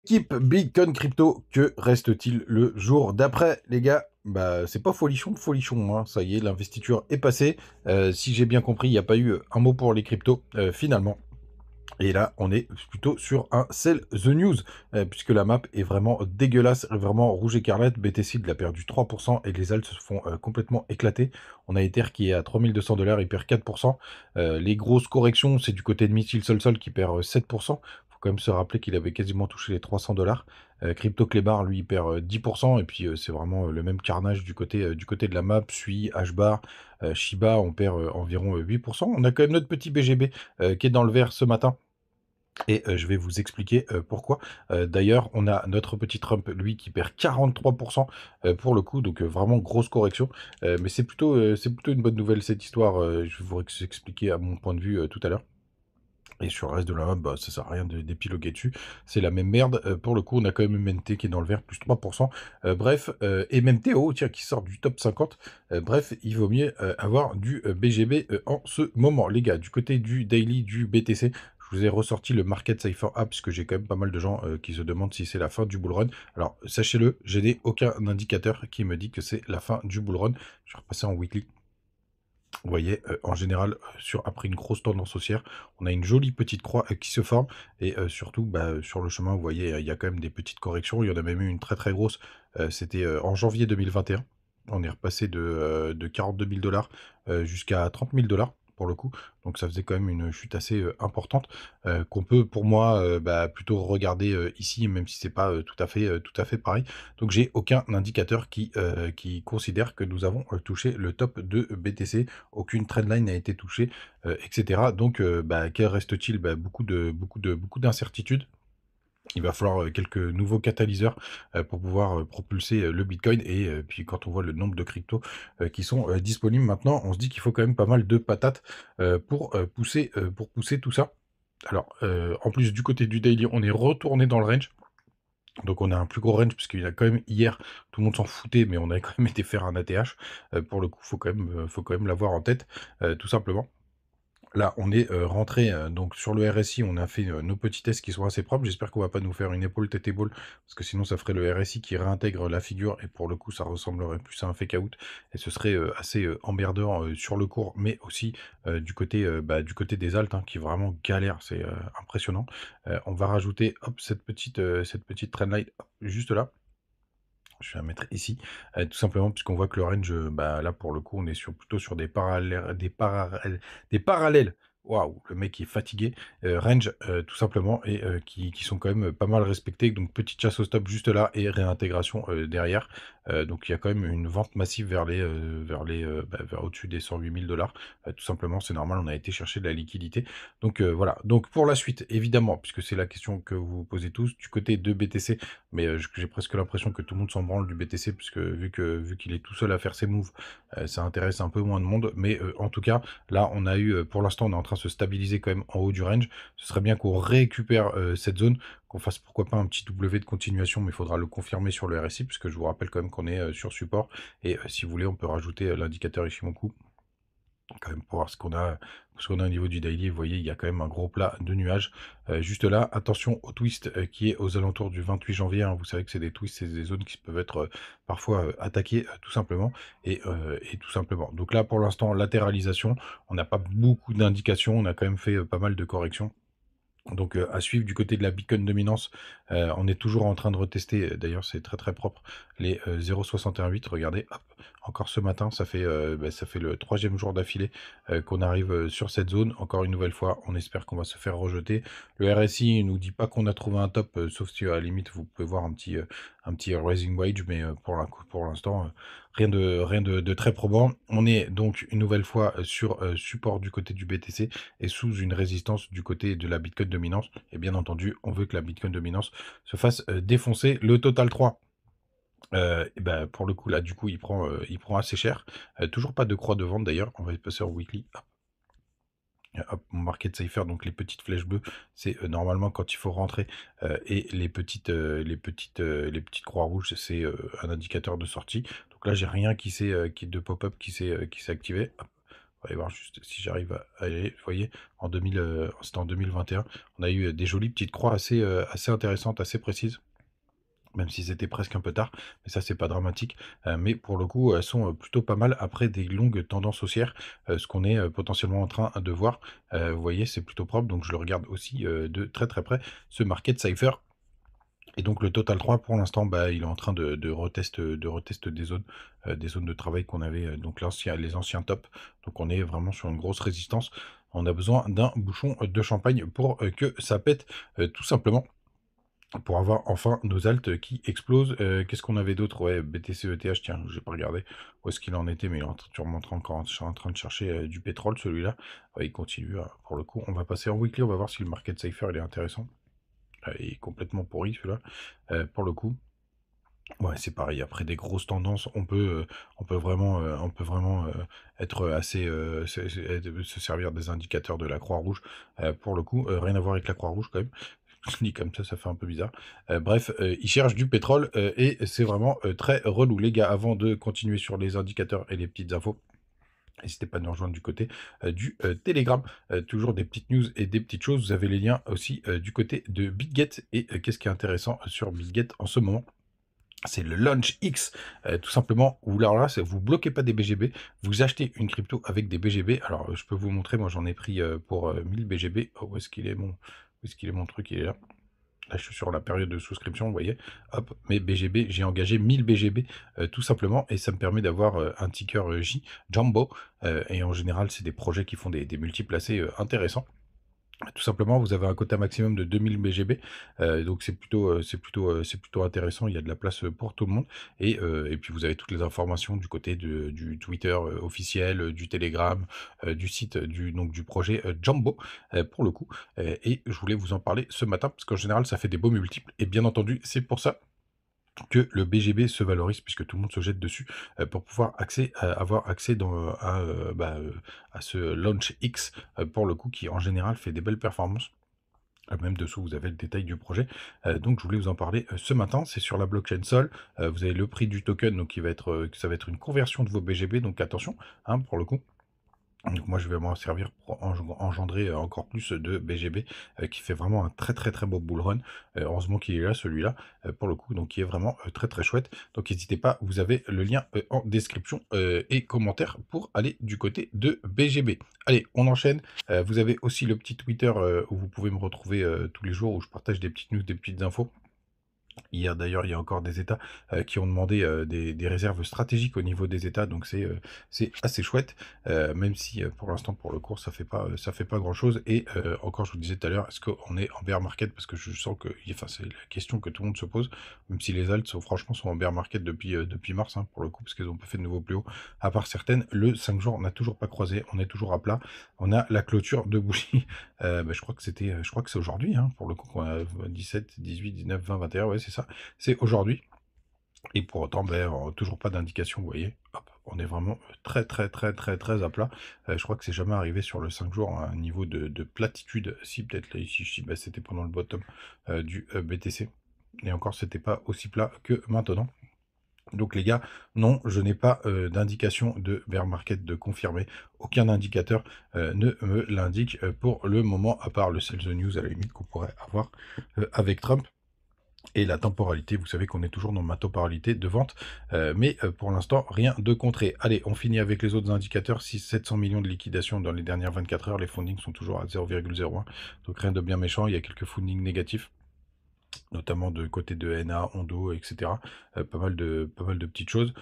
Équipe Bitcoin Crypto, que reste-t-il le jour d'après, les gars? Bah, c'est pas folichon, folichon, hein. Ça y est, l'investiture est passée. Si j'ai bien compris, il n'y a pas eu un mot pour les cryptos, finalement. Et là, on est plutôt sur un sell the news, puisque la map est vraiment dégueulasse, vraiment rouge écarlate. BTC, il a perdu 3% et les alts se font complètement éclater. On a Ether qui est à 3200 $, il perd 4%. Les grosses corrections, c'est du côté de Missile Sol qui perd 7%. Faut quand même se rappeler qu'il avait quasiment touché les 300 $. Crypto Clébar, lui, il perd 10%. Et puis, c'est vraiment le même carnage du côté de la map. Sui, HBAR, Shiba, on perd environ 8%. On a quand même notre petit BGB qui est dans le vert ce matin. Et je vais vous expliquer pourquoi. D'ailleurs, on a notre petit Trump, lui, qui perd 43% pour le coup, donc vraiment grosse correction. Mais c'est plutôt une bonne nouvelle cette histoire. Je vais vous expliquer à mon point de vue tout à l'heure. Et sur le reste de la map, bah, ça sert à rien d'épiloguer dessus. C'est la même merde. Pour le coup, on a quand même MNT qui est dans le vert, plus 3%. Bref, et même Théo, tiens, qui sort du top 50. Bref, il vaut mieux avoir du BGB en ce moment. Les gars, du côté du daily, du BTC, je vous ai ressorti le Market Cypher App, parce que j'ai quand même pas mal de gens qui se demandent si c'est la fin du bull run. Alors, sachez-le, je n'ai aucun indicateur qui me dit que c'est la fin du bull run. Je vais repasser en weekly. Vous voyez, en général, après une grosse tendance haussière, on a une jolie petite croix qui se forme. Et surtout, bah, sur le chemin, vous voyez, il y a quand même des petites corrections. Il y en a même eu une très très grosse. C'était en janvier 2021. On est repassé de 42 000 $ jusqu'à 30 000 $ pour le coup. Donc ça faisait quand même une chute assez importante qu'on peut, pour moi, bah, plutôt regarder ici, même si c'est pas tout à fait pareil. Donc j'ai aucun indicateur qui considère que nous avons touché le top de BTC. Aucune trendline n'a été touchée, etc. Donc, bah, quel reste-t-il? Bah, beaucoup d'incertitudes. Il va falloir quelques nouveaux catalyseurs pour pouvoir propulser le Bitcoin. Et puis quand on voit le nombre de cryptos qui sont disponibles maintenant, on se dit qu'il faut quand même pas mal de patates pour pousser tout ça. Alors, en plus du côté du daily, on est retourné dans le range. Donc on a un plus gros range puisqu'il y a quand même hier, tout le monde s'en foutait, mais on avait quand même été faire un ATH. Pour le coup, faut quand même l'avoir en tête, tout simplement. Là, on est rentré donc sur le RSI, on a fait nos petits tests qui sont assez propres. J'espère qu'on va pas nous faire une épaule tête épaule, parce que sinon ça ferait le RSI qui réintègre la figure, et pour le coup ça ressemblerait plus à un fake out, et ce serait assez emmerdeur sur le cours, mais aussi du côté des alts, hein, qui vraiment galère, c'est impressionnant. On va rajouter hop cette petite trendline hop, juste là. Je vais la mettre ici, tout simplement puisqu'on voit que le range, bah, là, pour le coup, on est plutôt sur des parallèles. Waouh, le mec est fatigué. Range, tout simplement, et qui sont quand même pas mal respectés. Donc petite chasse au stop juste là et réintégration derrière. Donc il y a quand même une vente massive vers au-dessus des 108 000 $. Tout simplement, c'est normal, on a été chercher de la liquidité. Donc voilà. Donc pour la suite, évidemment, puisque c'est la question que vous vous posez tous, du côté de BTC, mais j'ai presque l'impression que tout le monde s'en branle du BTC, puisque vu qu'il est tout seul à faire ses moves, ça intéresse un peu moins de monde. Mais en tout cas, là, on a eu, pour l'instant, on est en train de se stabiliser quand même en haut du range. Ce serait bien qu'on récupère cette zone, qu'on fasse pourquoi pas un petit W de continuation, mais il faudra le confirmer sur le RSI, puisque je vous rappelle quand même qu'on est sur support. Et si vous voulez, on peut rajouter l'indicateur Ishimoku quand même pour voir ce qu'on a au niveau du daily. Vous voyez, il y a quand même un gros plat de nuages. Juste là, attention au twist qui est aux alentours du 28 janvier. Hein. Vous savez que c'est des twists, c'est des zones qui peuvent être parfois attaquées tout simplement. Et tout simplement. Donc là, pour l'instant, latéralisation. On n'a pas beaucoup d'indications. On a quand même fait pas mal de corrections. Donc à suivre du côté de la Bitcoin dominance, on est toujours en train de retester, d'ailleurs c'est très très propre, les 0,618. Regardez, hop, encore ce matin, ça fait le troisième jour d'affilée qu'on arrive sur cette zone. Encore une nouvelle fois, on espère qu'on va se faire rejeter. Le RSI nous dit pas qu'on a trouvé un top, sauf si à la limite vous pouvez voir un petit rising wage, mais pour l'instant, rien de très probant. On est donc une nouvelle fois sur support du côté du BTC et sous une résistance du côté de la Bitcoin dominance. Et bien entendu, on veut que la Bitcoin dominance se fasse défoncer. Le total 3. Et ben, pour le coup, là, du coup, il prend assez cher. Toujours pas de croix de vente d'ailleurs. On va y passer en weekly. Hop, mon market cipher, donc les petites flèches bleues, c'est normalement quand il faut rentrer, et les petites croix rouges, c'est un indicateur de sortie. Donc là, j'ai rien de pop-up qui s'est activé. Hop, On va aller voir juste si j'arrive à aller. Vous voyez, c'était en 2021. On a eu des jolies petites croix assez intéressantes, assez précises. Même si c'était presque un peu tard, mais ça c'est pas dramatique. Mais pour le coup, elles sont plutôt pas mal après des longues tendances haussières, ce qu'on est potentiellement en train de voir. Vous voyez, c'est plutôt propre, donc je le regarde aussi de très très près, ce market cipher. Et donc le Total 3 pour l'instant, bah, il est en train de retest des zones de travail qu'on avait, donc les anciens tops. Donc on est vraiment sur une grosse résistance. On a besoin d'un bouchon de champagne pour que ça pète, tout simplement. Pour avoir enfin nos alts qui explosent. Qu'est-ce qu'on avait d'autre? Ouais, BTC ETH, tiens, j'ai pas regardé où est-ce qu'il en était, mais il est sûrement encore en train de chercher du pétrole, celui-là. Ouais, il continue, pour le coup. On va passer en weekly, on va voir si le market cipher il est intéressant. Il est complètement pourri celui-là, pour le coup. Ouais, c'est pareil. Après des grosses tendances, on peut vraiment être assez, se servir des indicateurs de la Croix-Rouge. Pour le coup, rien à voir avec la Croix-Rouge quand même. Dit comme ça fait un peu bizarre. Bref, ils cherchent du pétrole et c'est vraiment très relou. Les gars, avant de continuer sur les indicateurs et les petites infos, n'hésitez pas à nous rejoindre du côté du Telegram. Toujours des petites news et des petites choses. Vous avez les liens aussi du côté de BitGet. Et qu'est-ce qui est intéressant sur BitGet en ce moment? C'est le Launch X, tout simplement, où là, vous bloquez pas des BGB, vous achetez une crypto avec des BGB. Alors, je peux vous montrer, moi j'en ai pris pour 1000 BGB. Oh, où est-ce qu'il est mon truc? Il est là. Là, je suis sur la période de souscription, vous voyez. Hop, mes BGB, j'ai engagé 1000 BGB, tout simplement, et ça me permet d'avoir un ticker J, Jumbo. Et en général, c'est des projets qui font des multiples assez intéressants. Tout simplement, vous avez un quota maximum de 2000 BGB, donc c'est plutôt intéressant. Il y a de la place pour tout le monde, et puis vous avez toutes les informations du côté du Twitter officiel, du Telegram, du site du projet Jumbo, pour le coup. Et je voulais vous en parler ce matin parce qu'en général, ça fait des beaux multiples, et bien entendu, c'est pour ça que le BGB se valorise puisque tout le monde se jette dessus pour pouvoir avoir accès à ce Launch X, pour le coup, qui en général fait des belles performances. Même dessous, vous avez le détail du projet. Donc, je voulais vous en parler ce matin. C'est sur la blockchain Sol. Vous avez le prix du token, donc ça va être une conversion de vos BGB. Donc, attention, hein, pour le coup. Donc moi je vais m'en servir pour engendrer encore plus de BGB, qui fait vraiment un très très très beau bull run. Heureusement qu'il est là, celui-là, pour le coup, donc qui est vraiment très très chouette. Donc n'hésitez pas, vous avez le lien en description et commentaire pour aller du côté de BGB. Allez, on enchaîne. Vous avez aussi le petit Twitter où vous pouvez me retrouver tous les jours, où je partage des petites news, des petites infos. Hier d'ailleurs, il y a encore des États qui ont demandé des réserves stratégiques au niveau des États, donc c'est assez chouette, même si pour l'instant, pour le cours, ça fait pas grand-chose. Et encore, je vous disais tout à l'heure, est-ce qu'on est en bear market? Parce que je sens que, enfin, c'est la question que tout le monde se pose, même si les alts franchement sont en bear market depuis mars, hein, pour le coup, parce qu'ils n'ont pas fait de nouveaux plus hauts, à part certaines. Le 5 jours, on n'a toujours pas croisé, on est toujours à plat. On a la clôture de bougie. Je crois que c'est aujourd'hui, hein, pour le coup, qu'on a 17, 18, 19, 20, 21, ouais, c'est ça. C'est aujourd'hui. Et pour autant, toujours pas d'indication, vous voyez. Hop, on est vraiment très, très, très, très, très à plat. Je crois que c'est jamais arrivé sur le 5 jours à un niveau de platitude. Si, peut-être là, ici, c'était pendant le bottom du BTC. Et encore, c'était pas aussi plat que maintenant. Donc les gars, non, je n'ai pas d'indication de bear market de confirmé. Aucun indicateur ne me l'indique pour le moment, à part le sell the news à la limite qu'on pourrait avoir avec Trump. Et la temporalité, vous savez qu'on est toujours dans ma temporalité de vente, mais pour l'instant, rien de concret. Allez, on finit avec les autres indicateurs. 700 millions de liquidations dans les dernières 24 heures. Les fundings sont toujours à 0,01. Donc rien de bien méchant. Il y a quelques fundings négatifs, notamment de côté de NA, Ondo, etc. Pas mal de petites choses.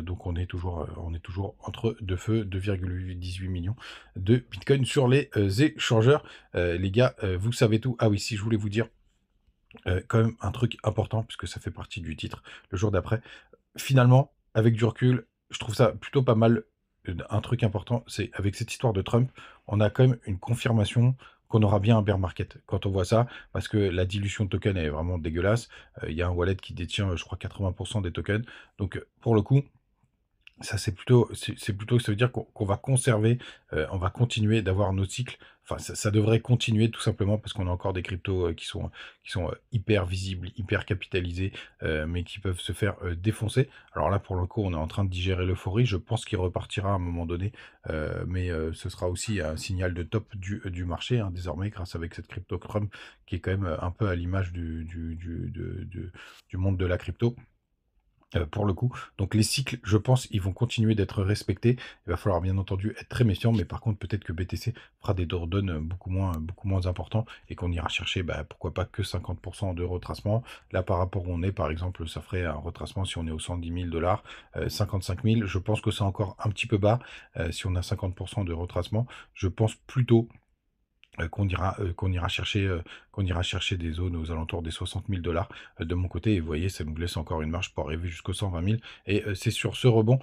Donc on est toujours entre deux feux, 2,18 millions de Bitcoin sur les échangeurs. Les gars, vous savez tout. Ah oui, si je voulais vous dire quand même un truc important, puisque ça fait partie du titre, le jour d'après. Finalement, avec du recul, je trouve ça plutôt pas mal. Un truc important, c'est avec cette histoire de Trump, on a quand même une confirmation qu'on aura bien un bear market quand on voit ça, parce que la dilution de tokens est vraiment dégueulasse. Il y a un wallet qui détient, je crois, 80% des tokens. Donc, pour le coup, Ça, c'est plutôt ça veut dire qu'on va conserver, on va continuer d'avoir nos cycles. Enfin, ça devrait continuer tout simplement parce qu'on a encore des cryptos, qui sont, hyper visibles, hyper capitalisés, mais qui peuvent se faire, défoncer. Alors là, pour le coup, on est en train de digérer l'euphorie. Je pense qu'il repartira à un moment donné, mais ce sera aussi un signal de top du marché, hein, désormais grâce avec cette crypto Crumb qui est quand même, un peu à l'image du monde de la crypto. Pour le coup. Donc les cycles, je pense, ils vont continuer d'être respectés. Il va falloir bien entendu être très méfiant, mais par contre, peut-être que BTC fera des drawdowns beaucoup moins importants et qu'on ira chercher, bah, pourquoi pas que 50% de retracement. Là, par rapport où on est, par exemple, ça ferait un retracement si on est aux 110 000 $, 55 000. Je pense que c'est encore un petit peu bas. Si on a 50% de retracement, je pense plutôt qu'on ira chercher des zones aux alentours des 60 000 $. De mon côté, et vous voyez, ça nous laisse encore une marge pour arriver jusqu'aux 120 000. Et c'est sur ce rebond,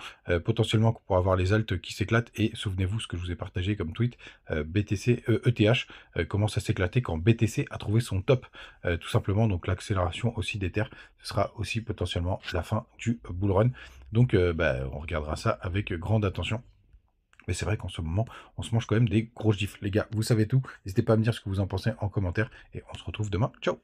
potentiellement, qu'on pourra avoir les altes qui s'éclatent. Et souvenez-vous ce que je vous ai partagé comme tweet, ETH commence à s'éclater quand BTC a trouvé son top, tout simplement. Donc l'accélération aussi d'Ether, ce sera aussi potentiellement la fin du bull run. Donc bah, on regardera ça avec grande attention. Mais c'est vrai qu'en ce moment, on se mange quand même des gros gifs. Les gars, vous savez tout. N'hésitez pas à me dire ce que vous en pensez en commentaire. Et on se retrouve demain. Ciao!